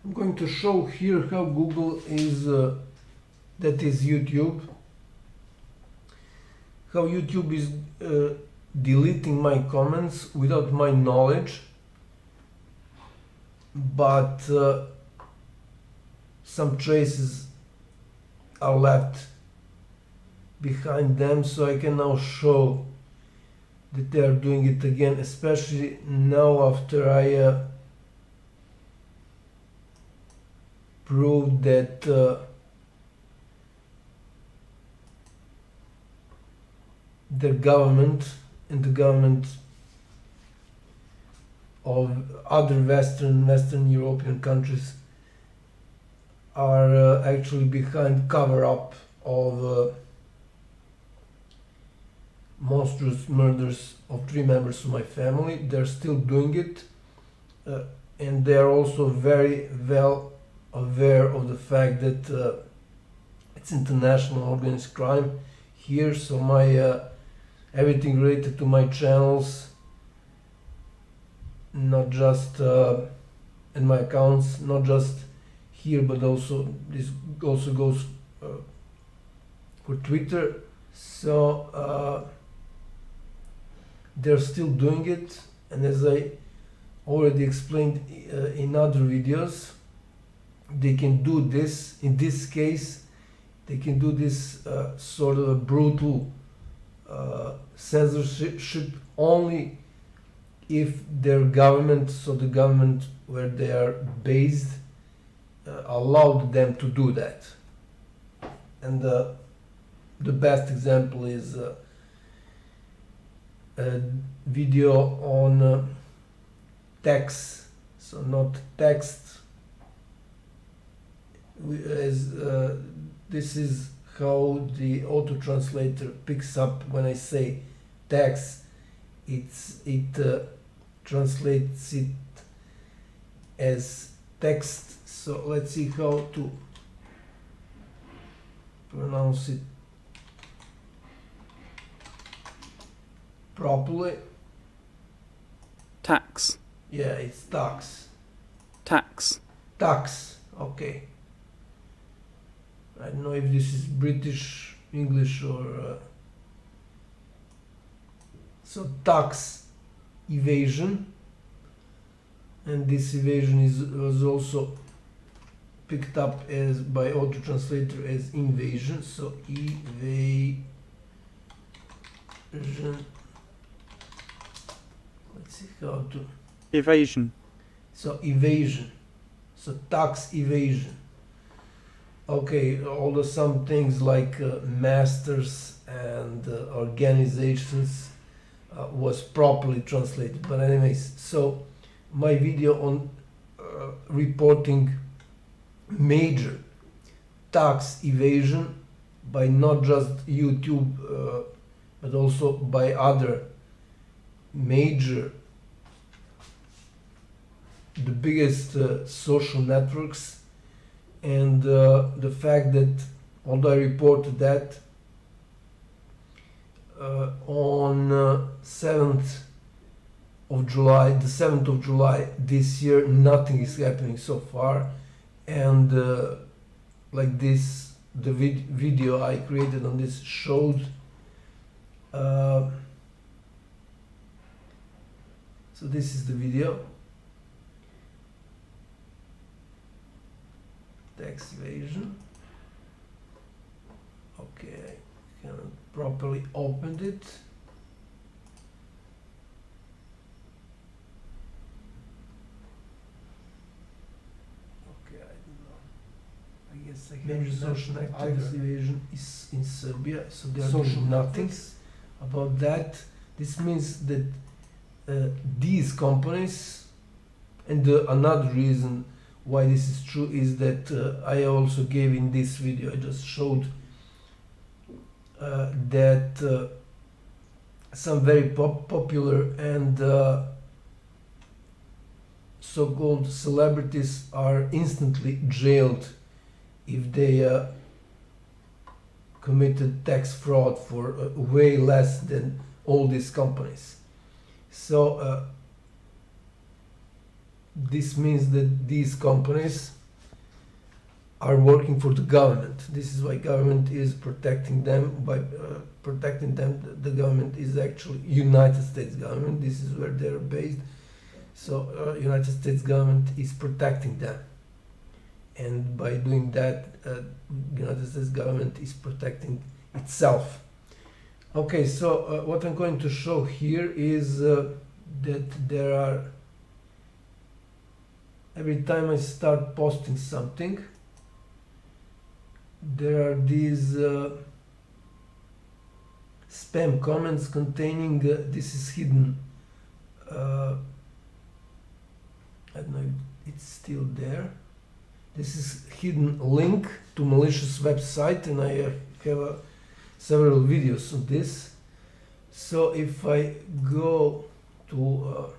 I'm going to show here how Google is, that is YouTube, how YouTube is deleting my comments without my knowledge, but some traces are left behind them, so I can now show that they are doing it again, especially now after I proved that the government and the government of other Western European countries are actually behind cover-up of monstrous murders of 3 members of my family. They're still doing it, and they are also very well aware of the fact that it's international organized crime here. So my everything related to my channels, not just and my accounts, not just here, but also this also goes for Twitter. So they're still doing it, and as I already explained in other videos, they can do this. In this case, they can do this sort of a brutal censorship only if their government, so the government where they are based, allowed them to do that. And the best example is a video on text, so not text, as this is how the auto translator picks up when I say text. It translates it as text. So let's see how to pronounce it properly. Tax. Yeah, it's tax. Tax. Tax. Okay. I don't know if this is British English or so tax evasion, and this evasion was also picked up as by auto translator as invasion. So evasion. Let's see how to. Evasion. So evasion. So tax evasion. Okay, although some things like masters and organizations was properly translated, but anyways, so my video on reporting major tax evasion by not just YouTube but also by other major, the biggest social networks, and the fact that although I reported that on 7th of July, the 7th of July this year, nothing is happening so far, and like this, the video I created on this showed. So this is the video. Tax evasion. Okay, I haven't properly opened it. Okay, I don't know. I guess I have social tax evasion is in Serbia, so they are doing nothing about that. This means that these companies, and another reason why this is true is that I also gave in this video, I just showed that some very popular and so-called celebrities are instantly jailed if they committed tax fraud for way less than all these companies. So this means that these companies are working for the government. This is why government is protecting them. By protecting them, the government is actually United States government. This is where they're based. So United States government is protecting them, and by doing that, United States government is protecting itself. Okay, so what I'm going to show here is that there are, every time I start posting something, there are these spam comments containing this is hidden, I don't know if it's still there. This is hidden link to malicious website, and I have several videos on this. So if I go to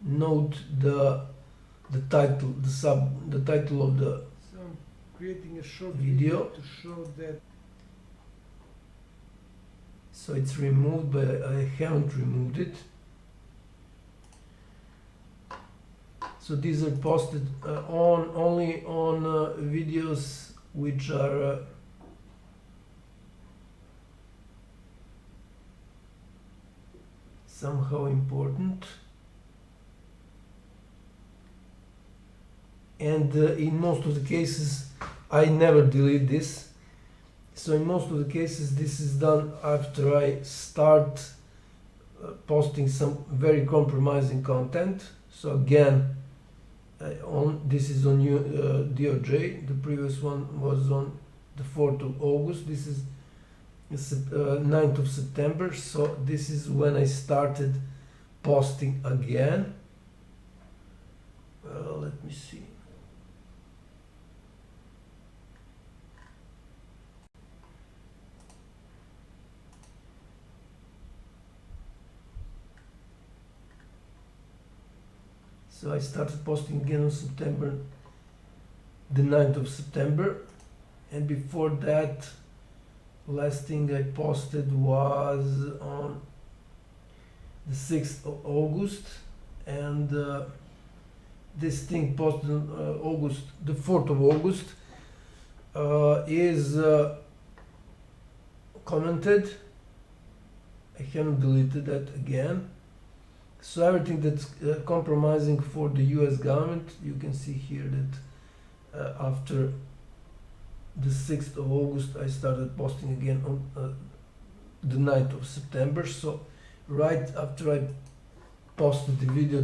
note the title, the title of the So I'm creating a short video to show that. So it's removed, but I haven't removed it. So these are posted only on videos which are somehow important. And in most of the cases I never delete this. So in most of the cases this is done after I start posting some very compromising content. So again, this is on DOJ. The previous one was on the 4th of August. This is 9th of September. So this is when I started posting again. Let me see. So I started posting again on September, the 9th of September, and before that, last thing I posted was on the 6th of August, and this thing posted on the 4th of August, is commented. I haven't deleted that again. So everything that's compromising for the US government, you can see here that after the 6th of August I started posting again on the 9th of September. So right after I posted the video,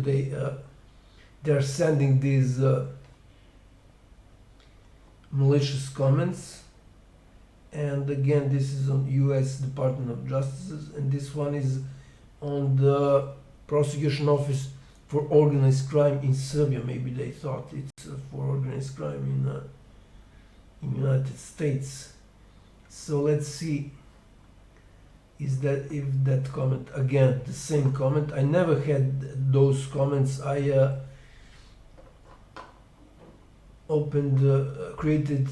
they're sending these malicious comments. And again, this is on US Department of Justice, and this one is on the Prosecution Office for Organized Crime in Serbia. Maybe they thought it's for organized crime in United States. So let's see, if that comment, again the same comment. I never had those comments. I created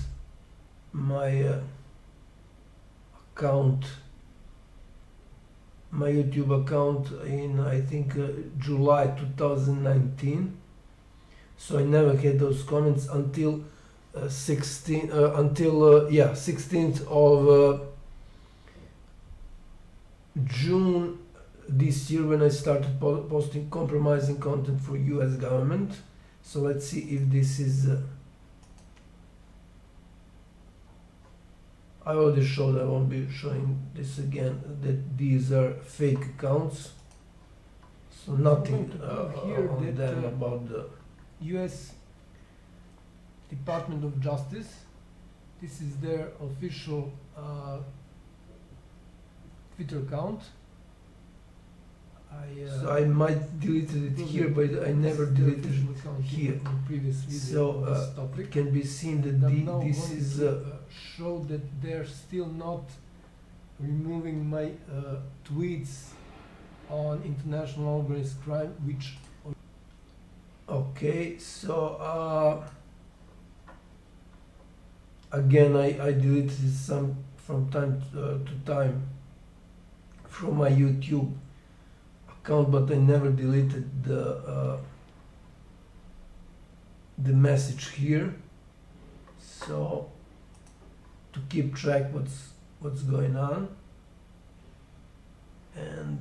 my account, my YouTube account in, I think, July 2019. So I never had those comments until 16th of June this year, when I started posting compromising content for US government. So let's see if this is I already showed, I won't be showing this again, that these are fake accounts. So nothing Here on that, them about the US Department of Justice. This is their official Twitter account. so I might deleted it here, but I never deleted it here. In the previous video So on this topic. it can be seen that I'm now this going is to, show that they're still not removing my tweets on international organized crime, which okay. So again, I deleted some from time to time from my YouTube account, but I never deleted the message here. So to keep track what's going on, and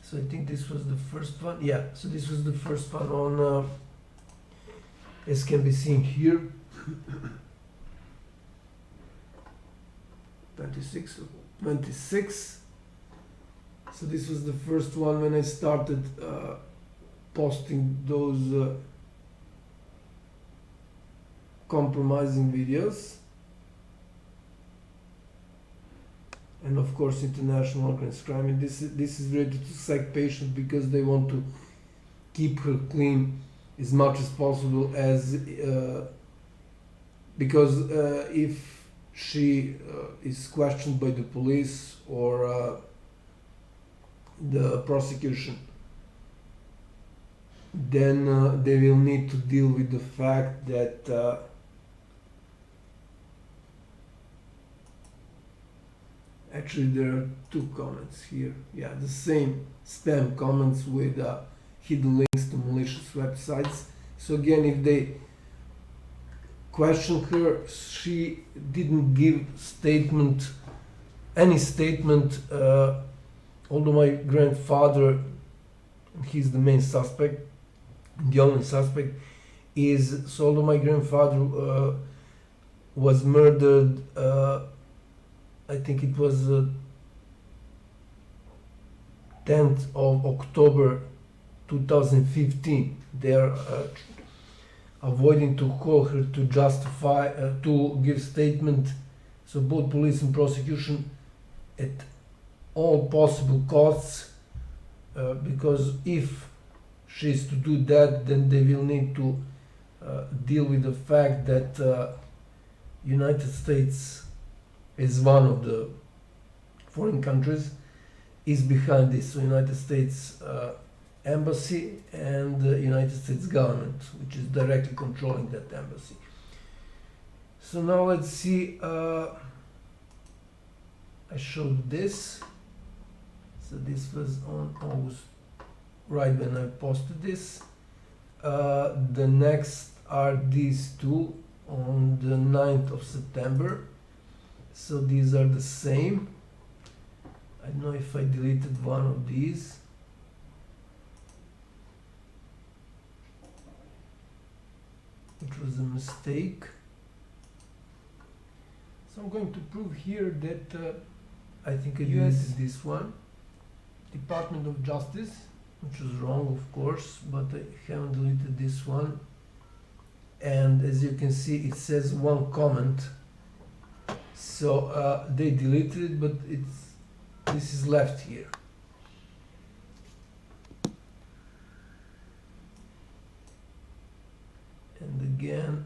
so I think this was the first one. Yeah, so this was the first one on, as can be seen here, 26. So this was the first one when I started posting those compromising videos. And of course, international organized crime. And this is related to psych patient because they want to keep her clean as much as possible, as because if she is questioned by the police or the prosecution, then they will need to deal with the fact that actually there are two comments here. Yeah, the same spam comments with hidden links to malicious websites. So again, if they question her, she didn't give any statement, although my grandfather, he's the main suspect, the only suspect, so although my grandfather was murdered, I think it was 10th of October 2015. They are avoiding to call her to justify, to give statement. So both police and prosecution at all possible costs, because if she's to do that, then they will need to deal with the fact that United States is one of the foreign countries is behind this. So United States embassy and the United States government, which is directly controlling that embassy. So now let's see. I showed this. So this was on August, right when I posted this. The next are these two on the 9th of September. So these are the same. I don't know if I deleted one of these. It was a mistake. So I'm going to prove here that I think I deleted this one. Department of Justice, which was wrong, of course, but I haven't deleted this one. And as you can see, it says one comment. So they deleted it, but this is left here. And again,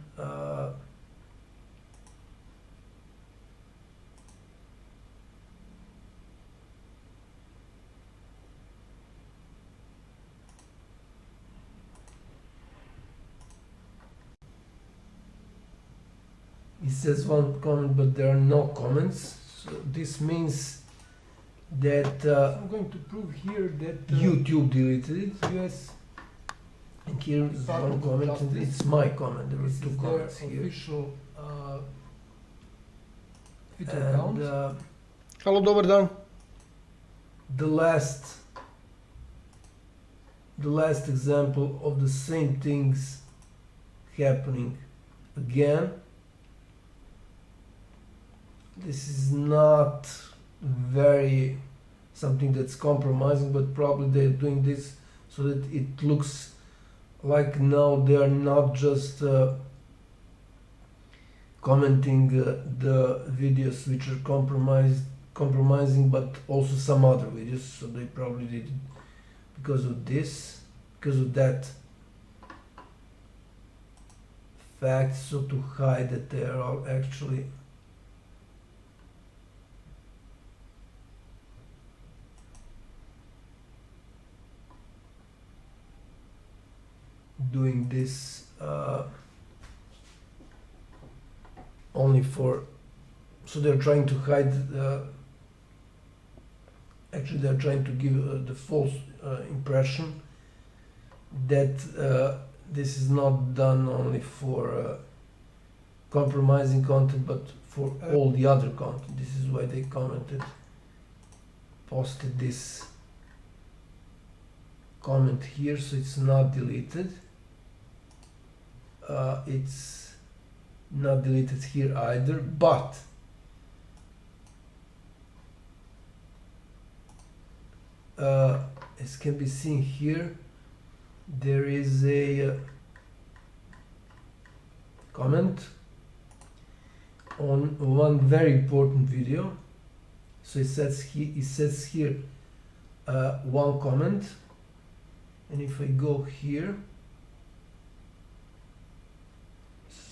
it says one comment, but there are no comments. So this means that I'm going to prove here that YouTube deleted it. Yes. And here is one comment, and it's my comment. There were two comments here. Official Twitter account. Halo, dobar dan. The last example of the same things happening again. This is not very something that's compromising, but probably they're doing this so that it looks like now they are not just commenting the videos which are compromising, but also some other videos. So they probably did it because of this, because of that fact, so to hide that they are all actually doing this only for, so they're trying to hide, actually they're trying to give the false impression that this is not done only for compromising content, but for all the other content. This is why they posted this comment here, so it's not deleted. It's not deleted here either, but as can be seen here, there is a comment on one very important video. So it says here one comment, and if I go here,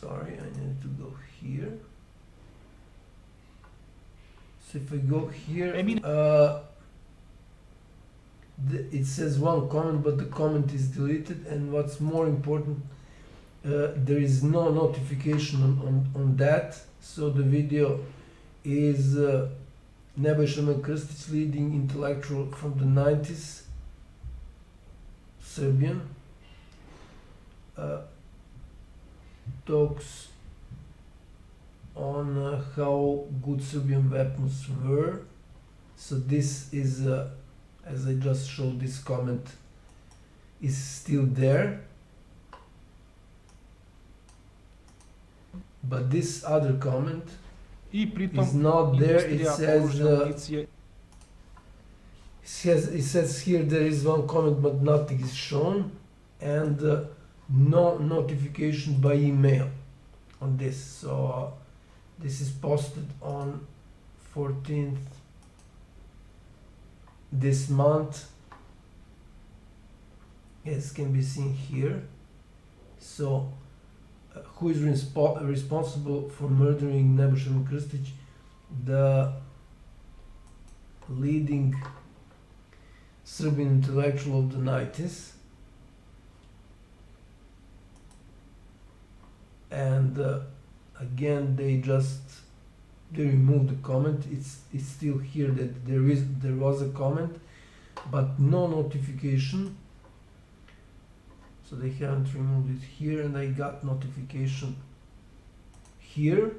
sorry, I need to go here. So if I go here, it says one comment, but the comment is deleted, and what's more important, there is no notification on that. So the video is Nebojša Krstić, leading intellectual from the 90s, Serbian, talks on how good Serbian weapons were. So this is, as I just showed, this comment is still there. But this other comment is not there. It says here there is one comment, but nothing is shown, and no notification by email on this. So this is posted on 14th this month, as can be seen here. So who is responsible for murdering Nebojša Krstić? The leading Serbian intellectual of the 90s, and again they removed the comment. It's still here that there was a comment, but no notification. So they haven't removed it here, and I got notification here.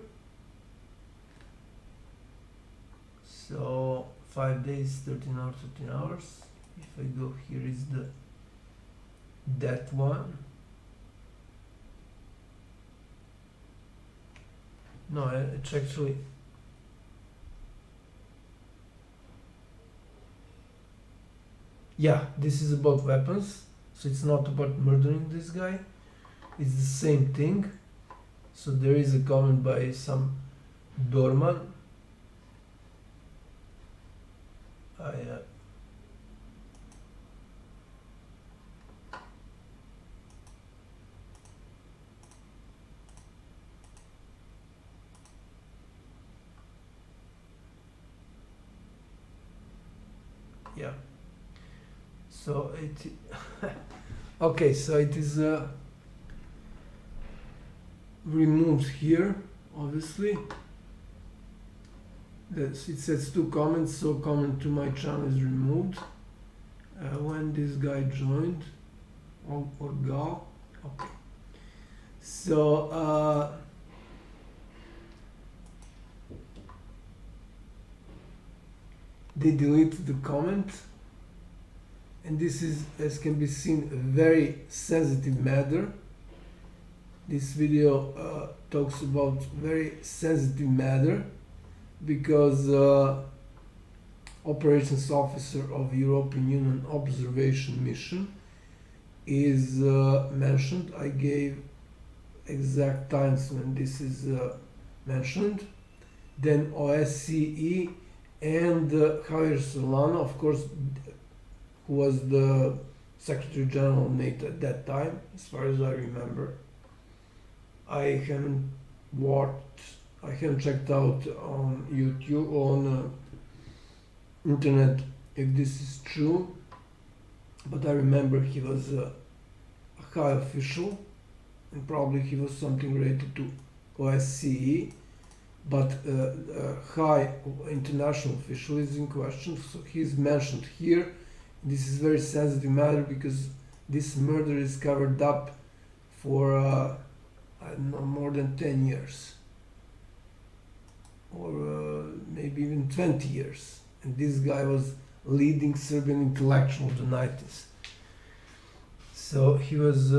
So 5 days, 13 hours, 13 hours. If I go here, is that one. No, it's actually, yeah, this is about weapons. So it's not about murdering this guy. It's the same thing. So there is a comment by some Dorman. Yeah. So it okay, so it is removed here, obviously. It says 2 comments, so comment to my channel is removed. When this guy joined, or gal, okay. So they deleted the comment. And this is, as can be seen, a very sensitive matter. This video talks about very sensitive matter because operations officer of European Union observation mission is mentioned. I gave exact times when this is mentioned. Then OSCE and Javier Solana, of course, who was the Secretary General of NATO at that time, as far as I remember. I haven't checked out on YouTube, on internet, if this is true, but I remember he was a high official, and probably he was something related to OSCE. but high international official is in question. So he's mentioned here. This is very sensitive matter because this murder is covered up for I don't know, more than 10 years or maybe even 20 years. And this guy was leading Serbian intellectual of the 90s. So he was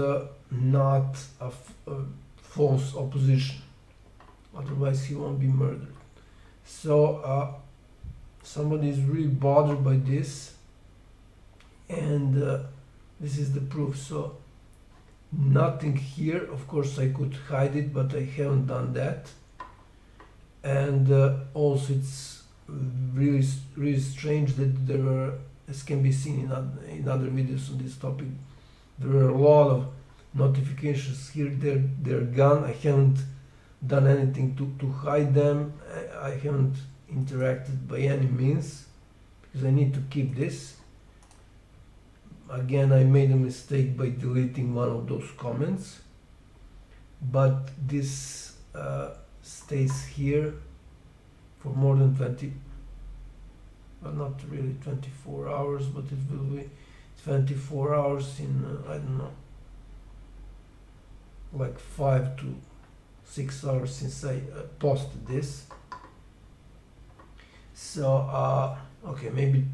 not a false opposition. Otherwise he won't be murdered. So somebody is really bothered by this, and this is the proof. So nothing here. Of course I could hide it, but I haven't done that. And also it's really strange that there were, as can be seen in other videos on this topic, there were a lot of notifications here. They're gone. I haven't done anything to hide them. I haven't interacted by any means because I need to keep this. Again, I made a mistake by deleting one of those comments, but this stays here for more than 20, well, not really 24 hours, but it will be 24 hours in I don't know, like 5 to 6 hours since I posted this. So okay, maybe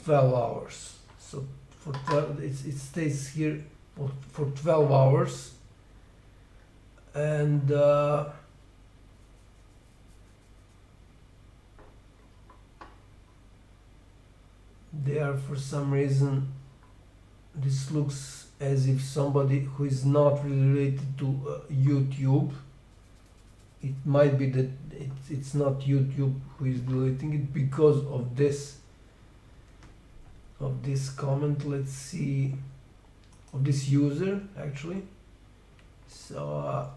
12 hours. So for 12, it stays here for 12 hours, and there, for some reason, this looks as if somebody who is not really related to YouTube. It might be that it's not YouTube who is deleting it because of this comment. Let's see, of this user actually. So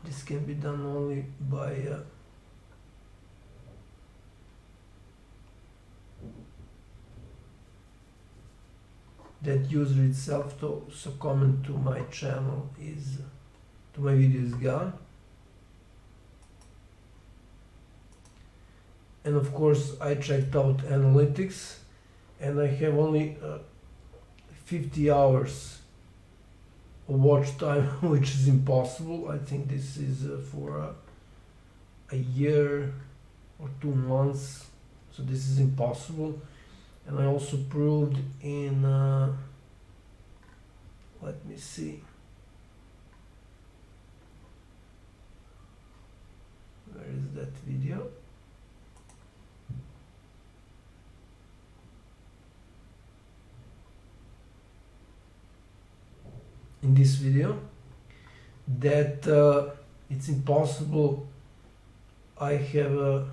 this can be done only by that user itself. So comment to my channel is, to my video is gone. And of course I checked out analytics, and I have only 50 hours of watch time, which is impossible. I think this is for a year or 2 months, so this is impossible. And I also proved in let me see, where is that video? In this video, that it's impossible. I have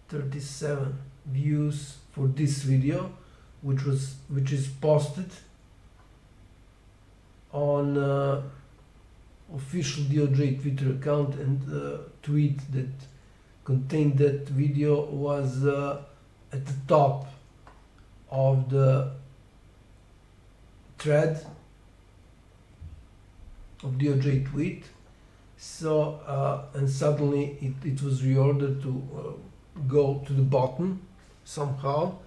37 views for this video, which is posted on official DOJ Twitter account, and tweet that contained that video was at the top of the thread of DOJ tweet. So and suddenly it was reordered to go to the bottom somehow.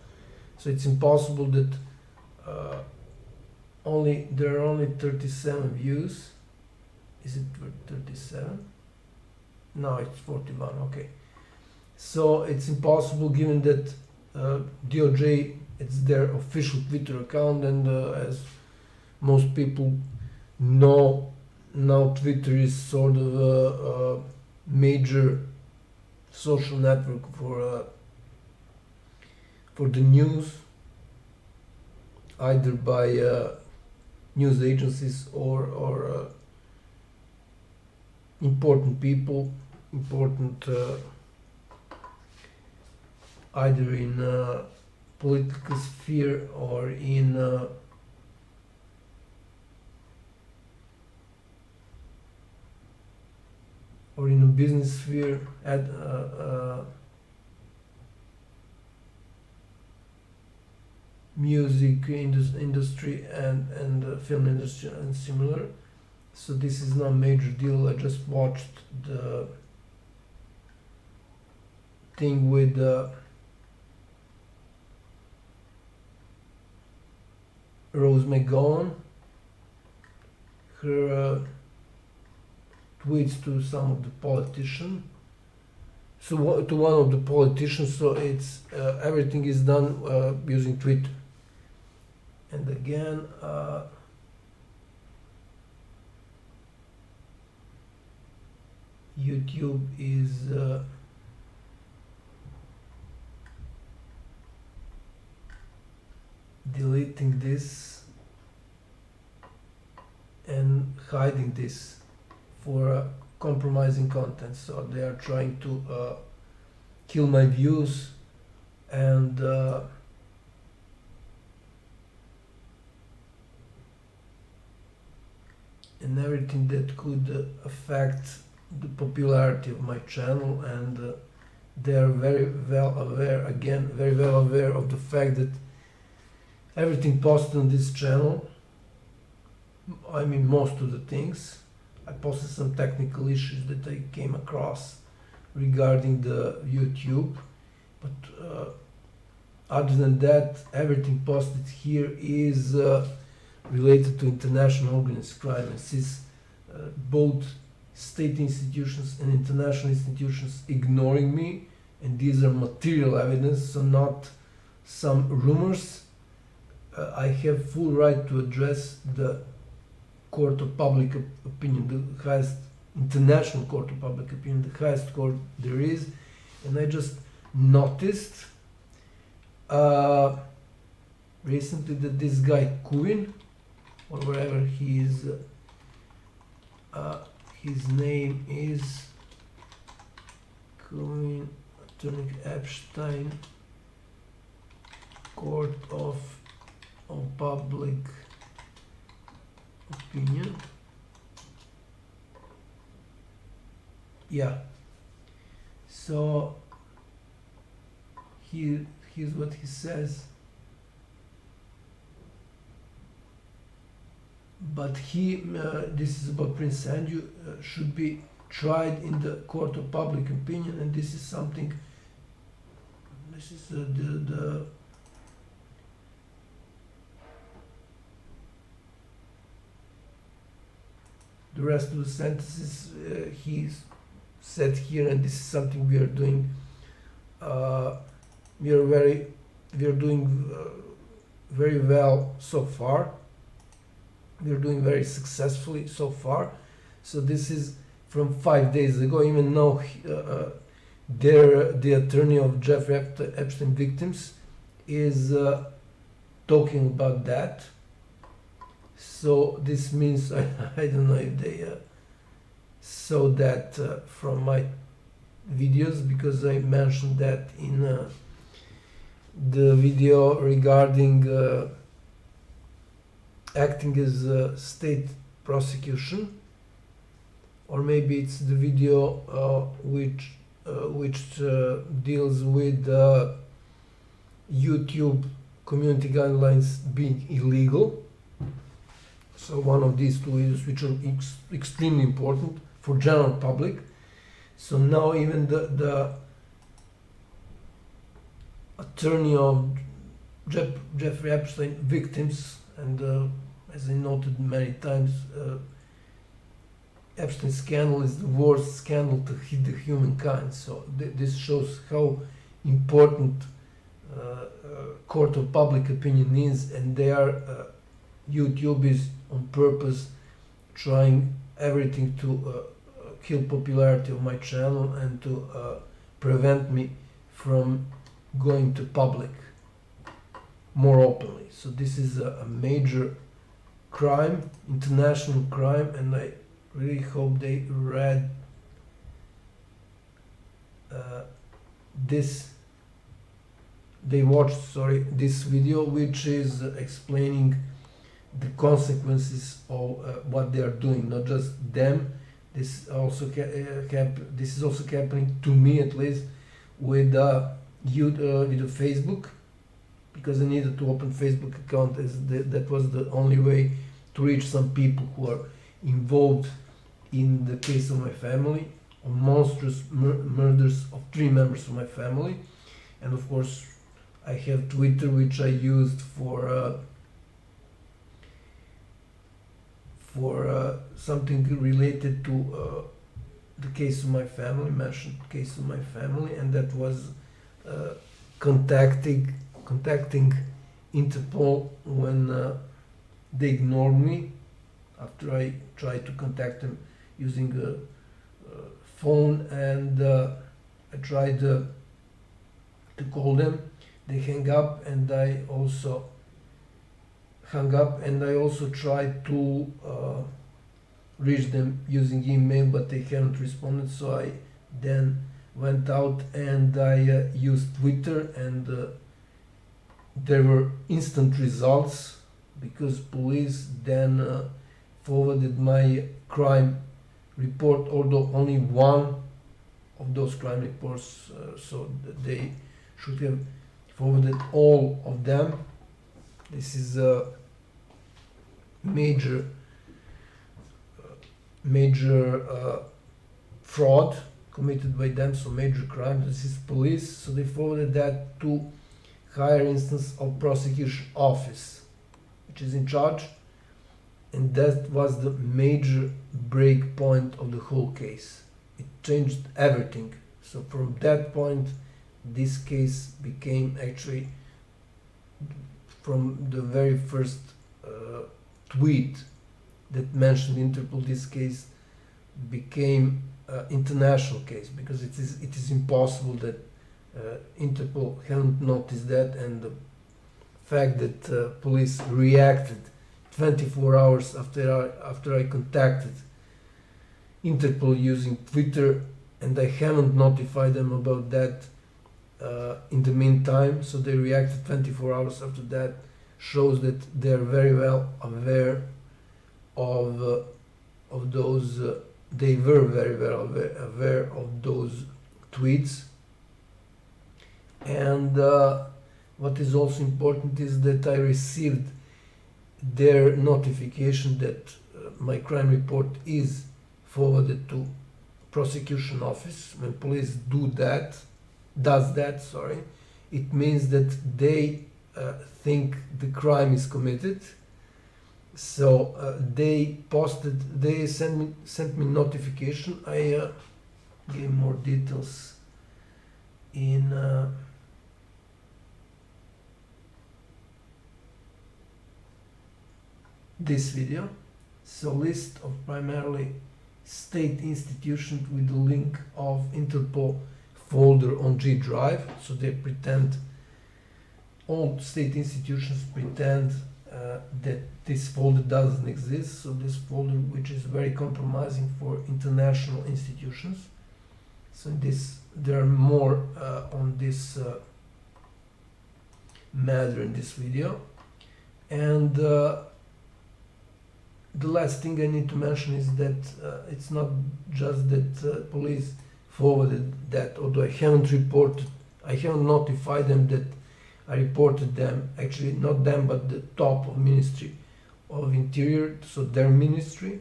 So it's impossible that there are only 37 views. Is it 37? No, it's 41. Okay, so it's impossible given that DOJ, it's their official Twitter account, and as most people know, now Twitter is sort of a major social network for the news, either by news agencies or important people, important either in political sphere or in a business sphere, music industry and film industry and similar. So this is not a major deal. I just watched the thing with Rose McGowan, her tweets to some of the politicians. So to one of the politicians, so it's everything is done using Twitter. And again, YouTube is deleting this and hiding this for compromising content. So they are trying to kill my views and everything that could affect the popularity of my channel. And they are very well aware of the fact that everything posted on this channel, I mean most of the things, I posted some technical issues that I came across regarding the YouTube, but other than that, everything posted here is related to international organized crime. And since both state institutions and international institutions ignoring me, and these are material evidence, so not some rumors, I have full right to address the court of public opinion, the highest international court of public opinion, the highest court there is. And I just noticed recently that this guy Kuvin, or wherever he is, his name is Kuvin, Attorney Epstein, Court of Public Opinion. Yeah. So here's what he says. But this is about Prince Andrew, should be tried in the court of public opinion, and this is something. This is the rest of the sentences he said here, and this is something we are doing. We are doing very well so far. We are doing very successfully so far. So this is from 5 days ago. Even though the attorney of Jeffrey Epstein victims is talking about that. So this means I don't know if they saw that from my videos, because I mentioned that in the video regarding acting as a state prosecution, or maybe it's the video which deals with YouTube community guidelines being illegal. So one of these two videos, which are extremely important for general public. So now even the attorney of Jeffrey Epstein victims, and as I noted many times, Epstein scandal is the worst scandal to hit the humankind. So this shows how important court of public opinion is, and YouTube is on purpose trying everything to kill popularity of my channel and to prevent me from going to public more openly. So this is a major crime, international crime, and I really hope they read they watched this video, which is explaining the consequences of what they are doing, not just them. This is also happening to me, at least, with Facebook, because I needed to open Facebook account, as that was the only way to reach some people who are involved in the case of my family, of monstrous murders of 3 members of my family. And of course I have Twitter, which I used for something related to the case of my family, mentioned case of my family, and that was contacting Interpol when they ignored me after I tried to contact them using a phone, and I tried to call them. They hung up, and I also tried to reach them using email, but they haven't responded. So I then went out and I used Twitter, and there were instant results, because police then forwarded my crime report, although only one of those crime reports, so they should have forwarded all of them. This is a major fraud committed by them, so major crime. This is police, so they forwarded that to higher instance of prosecution office, which is in charge, and that was the major break point of the whole case. It changed everything. So from that point, this case became, actually, from the very first tweet that mentioned Interpol, this case became international case, because it is impossible that Interpol haven't noticed that, and the fact that police reacted 24 hours after I contacted Interpol using Twitter, and I haven't notified them about that in the meantime, so they reacted 24 hours after that, shows that they're very well aware of those. They were very well aware of those tweets. And what is also important is that I received their notification that my crime report is forwarded to prosecution office. When police does that, it means that they think the crime is committed. So they sent me notification. I gave more details in this video. So list of primarily state institutions with the link of Interpol folder on G drive. So they pretend, all state institutions pretend that this folder doesn't exist. So this folder, which is very compromising for international institutions. So there are more on this matter in this video. And the last thing I need to mention is that it's not just that police forwarded that, although I haven't notified them that I reported them, actually not them, but the top of Ministry of Interior, so their ministry.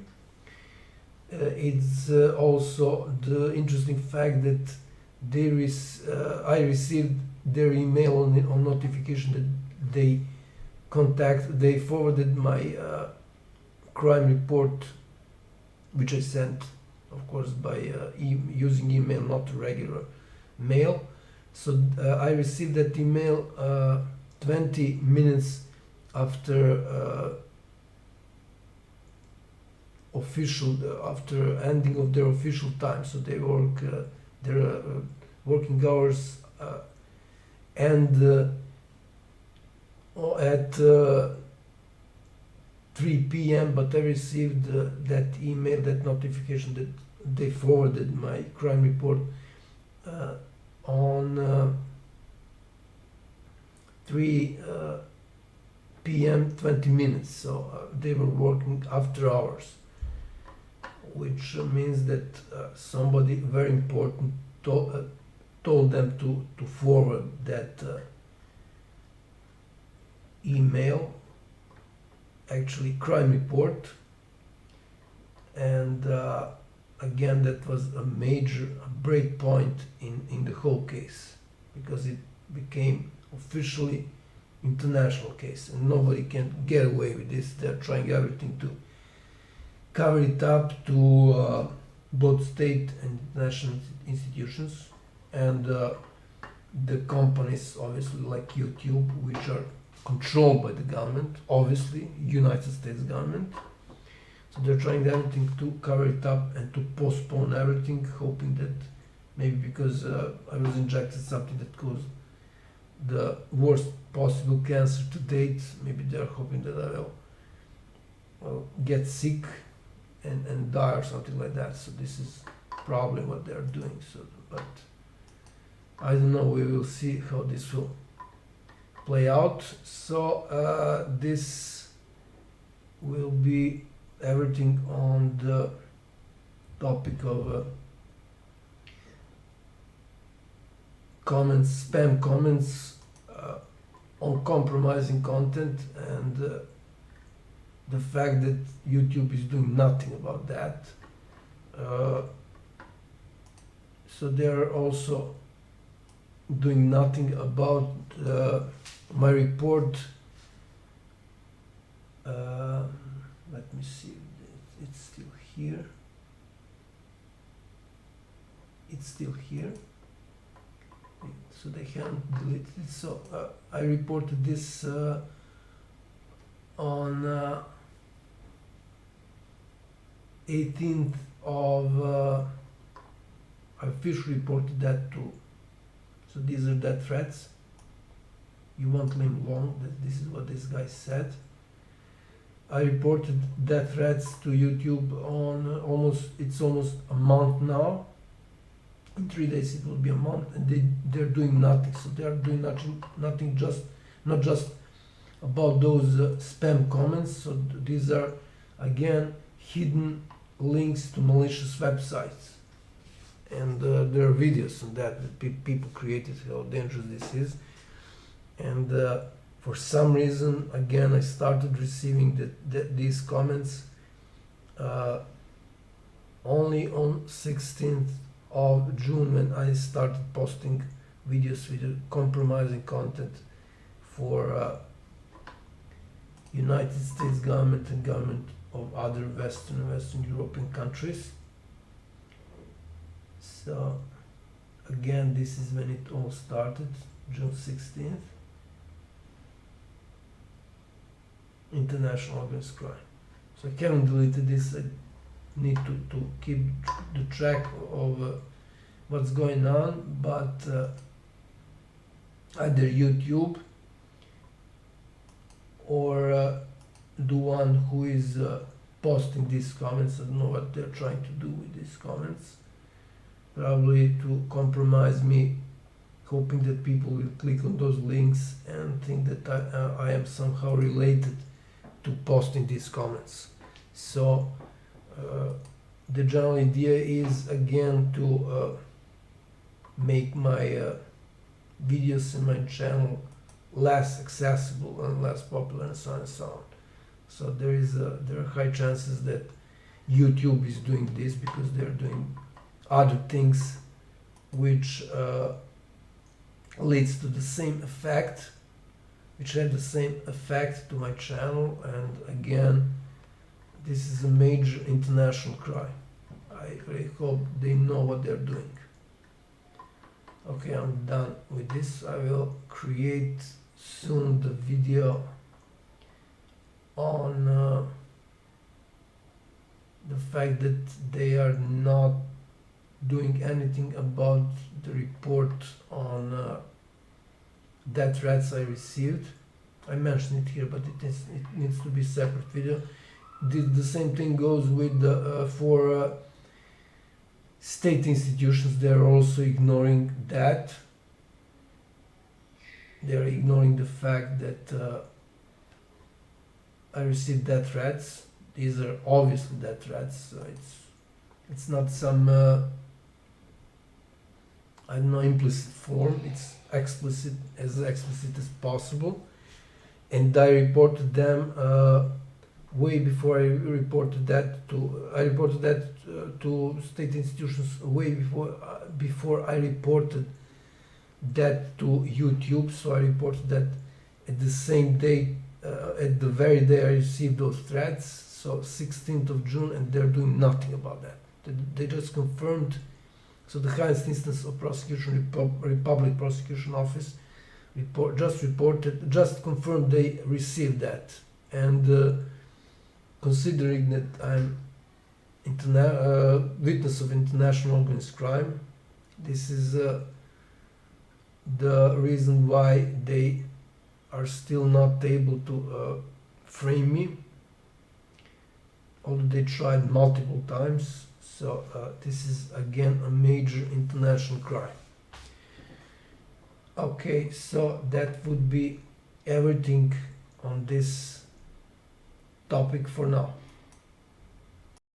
It's also the interesting fact that I received their email on notification that they forwarded my crime report, which I sent, of course, by using email, not regular mail. So I received that email 20 minutes after after ending of their official time. So they work their working hours and at 3 p.m. But I received that email, that notification that they forwarded my crime report on 3 p.m. 20 minutes. So they were working after hours, which means that somebody very important told them to forward that email, actually crime report, and again that was a major break point in the whole case, because it became officially international case and nobody can get away with this. They're trying everything to cover it up to both state and international institutions, and the companies obviously like YouTube, which are controlled by the government, obviously United States government. So they're trying everything to cover it up and to postpone everything, hoping that maybe because I was injected something that caused the worst possible cancer to date, maybe they're hoping that I will get sick and die or something like that. So this is probably what they're doing. So, but I don't know. We will see how this will play out. So this will be everything on the topic of comments, spam comments on compromising content, and the fact that YouTube is doing nothing about that. So they are also doing nothing about my report. Let me see, it's still here. It's still here. So they haven't deleted it. So I reported this on 18th of I officially reported that too. So these are death threats. You won't live long. This is what this guy said. I reported death threats to YouTube on it's almost a month now. In 3 days it will be a month, and they're doing nothing. So they are doing nothing, just not just about those spam comments. So these are again hidden links to malicious websites, and there are videos on that people created, how dangerous this is. And for some reason, again, I started receiving these comments only on 16th of June, when I started posting videos with compromising content for United States government and government of other Western European countries. So again, this is when it all started, June 16th. International organized crime. So I haven't deleted this. I need to keep the track of what's going on, but either YouTube or the one who is posting these comments, I don't know what they're trying to do with these comments. Probably to compromise me, hoping that people will click on those links and think that I am somehow related to posting these comments. So the general idea is again to make my videos in my channel less accessible and less popular, and so on and so on. So there are high chances that YouTube is doing this because they're doing other things which leads to the same effect, which had the same effect to my channel. And again, this is a major international crime. I really hope they know what they're doing. Okay, I'm done with this. I will create soon the video on the fact that they are not doing anything about the report on death threats I received. I mentioned it here, but it needs to be a separate video. The same thing goes with for state institutions. They're also ignoring that. They're ignoring the fact that I received death threats. These are obviously death threats. So it's not some I don't know, implicit form. It's explicit as possible. and I reported them way before I reported that to state institutions way before I reported that to YouTube. So I reported that at the same day, at the very day I received those threats, so 16th of June, and they're doing nothing about that. They just confirmed. So the highest instance of prosecution, Republic Prosecution Office, just confirmed they received that. And considering that I'm witness of international organized crime, this is the reason why they are still not able to frame me, although they tried multiple times. So this is again a major international crime. Okay, so that would be everything on this topic for now.